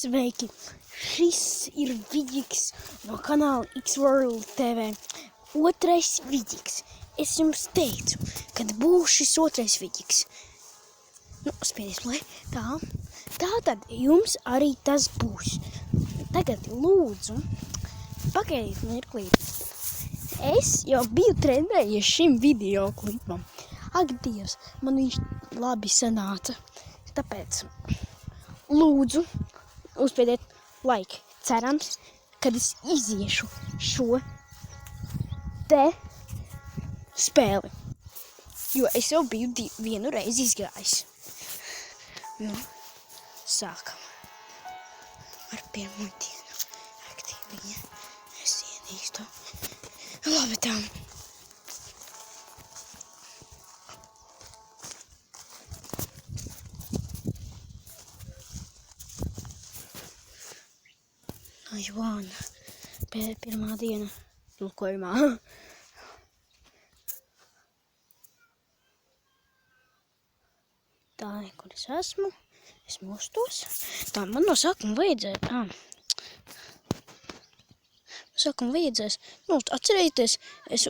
Sveiki! Šis ir Viģiks no kanāla X-World TV. Otrais Viģiks. Es jums teicu, kad būs šis otrais Viģiks. Spiedies play. Tā tad jums arī tas būs. Tagad lūdzu, pagaidiet mirklīt. Es jau biju trenējies šim video klipam. Ak, Dievs, man viņš labi sanāca. Tāpēc lūdzu, uzspiediet like. Cerams, kad es iziešu šo te spēli. Jo es jau biju vienu reizi izgājis. Sākam ar pirmo dienu. Aktīviņa. Es ienīstu. Labi tam. Joana, pirmā diena tulkojumā. Tā, kur es esmu, es mostos. Tā, man no sākuma vajadzēs, atcerieties, es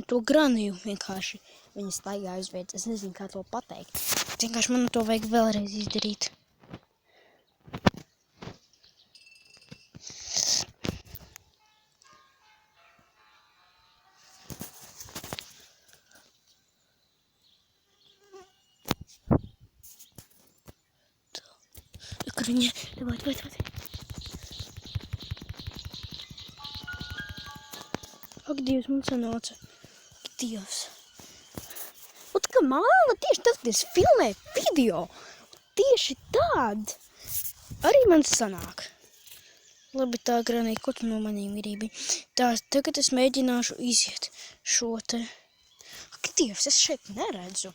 to graniju vienkārši viņa staigā uzveic. Es nezinu, kā to pateikt. Vienkārši man to vajag vēlreiz izdarīt. Viņa, давай. Ak, Dievs, man sanāca. Dievs. Un tā kā māma tieši tad, kad es filmēju video, tieši tād arī man sanāk. Labi, tā granī, ko tu no manīm gribi? Tā, tagad es mēģināšu iziet šo te. Ak, Dievs, es šeit neredzu.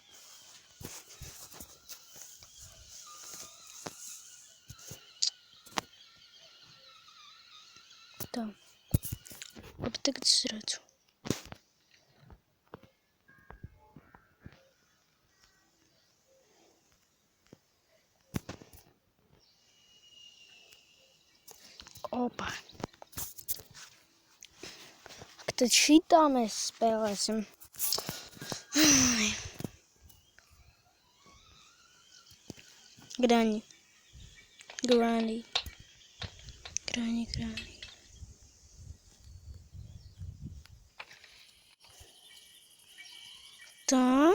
Tā. Labi, tagad es redzu. Opa. Tad šitā mēs spēlēsim. Grani. Tā.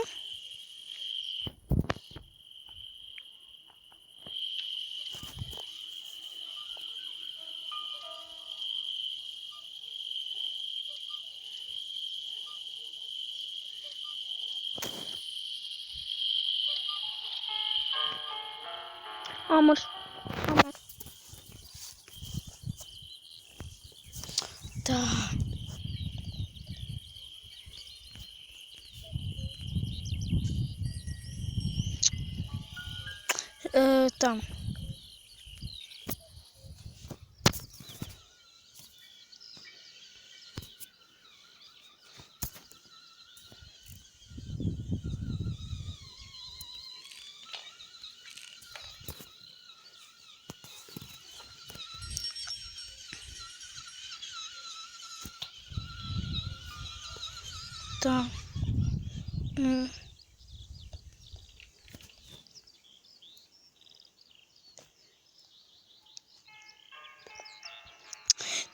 Amor. Tā. Tā. Tā.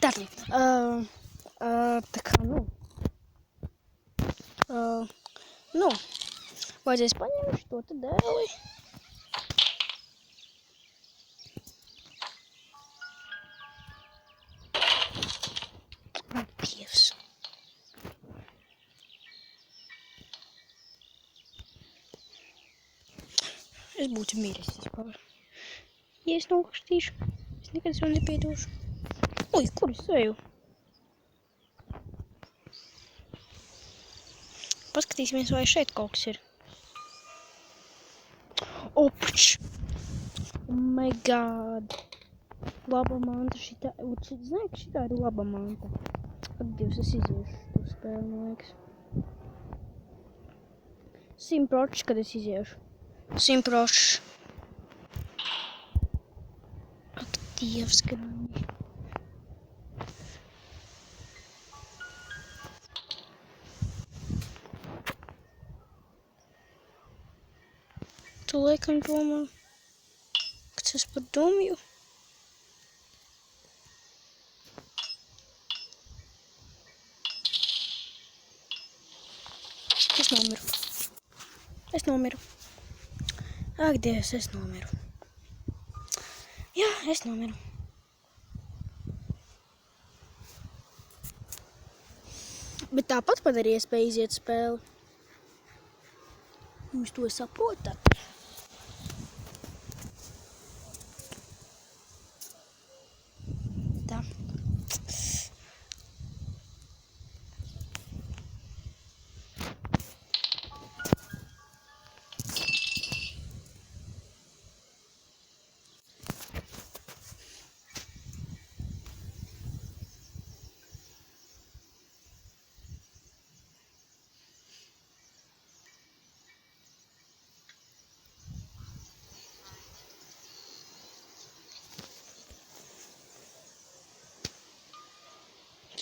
Tātad, tā kā, vajadzēs paņemt šo te dēli. Dievs. Es būtu miris vispār. Ja es nokastīšu, es nekad sev nepiedošu. Ui, kur es eju? Paskatīsimies, vai šeit kaut kas ir. Opč! Oh my god! Laba manta šitā. Zināju, ka šitā ir laba manta. Ak, Dievs, es iziešu to spēli, man liekas. 100%, kad es iziešu. 100%. Ak, Dievs, Grani. Tu laikam domā, kas es par domju? Es nomiru. Ak, Dievs, es nomiru. Jā, es nomiru. Bet tāpat man ir iespēja iziet spēli. Jūs to saprotat? Tā.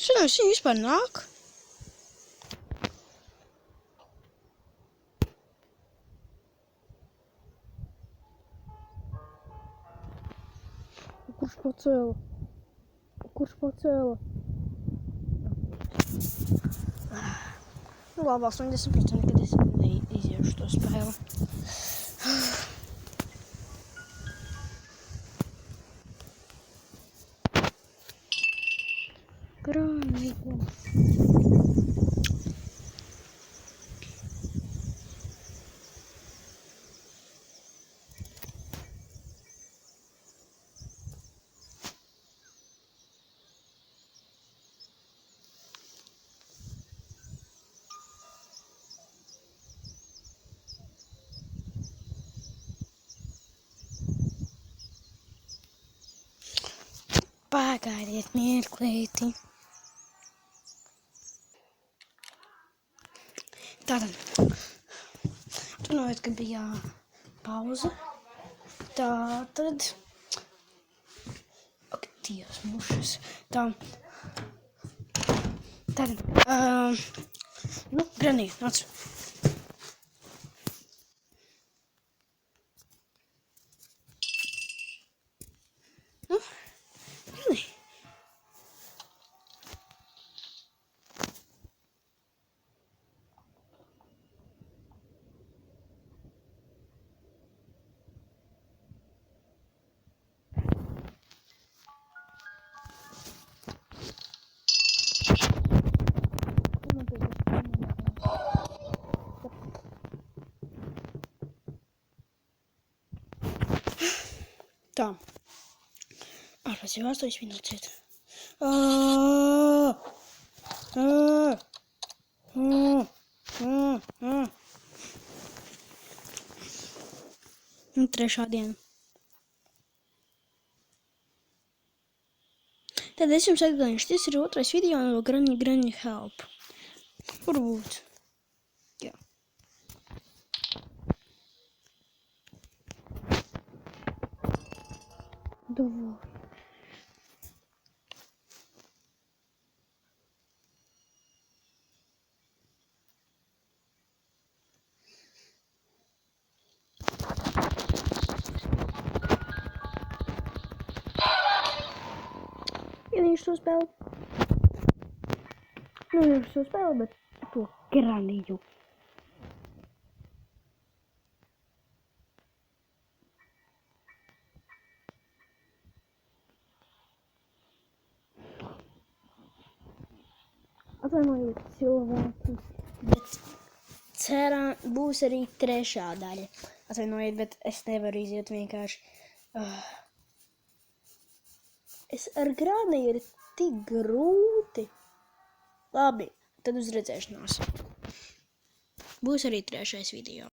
Šodien viņi vispār nāk. Kurš pacēla? Nu, labi, 80%, kad es neiziešu to spēli. Grani. Pagaidiet mirklīti. Tātad, atvainojiet, ka bija pauze. Tātad, ak, Dievs, mušas. Tātad, nu, Granī, nāc. Nu, Granī. Tā. Ārpēc jau 8 minūtes iet. Un 3. diena. Tad es jums atgādināšu, šis ir 2. video no Granny Help. Varbūt. Jā. Davai. Ienīšu to spēli. Nu, nevis to spēli, bet to Graniju. Atvainojiet, cilvēki, bet būs arī 3. daļa. Atvainojiet, bet es nevaru iziet vienkārši. Es ar Graniju ir tik grūti. Labi, tad uz redzēšanos. Būs arī 3. video.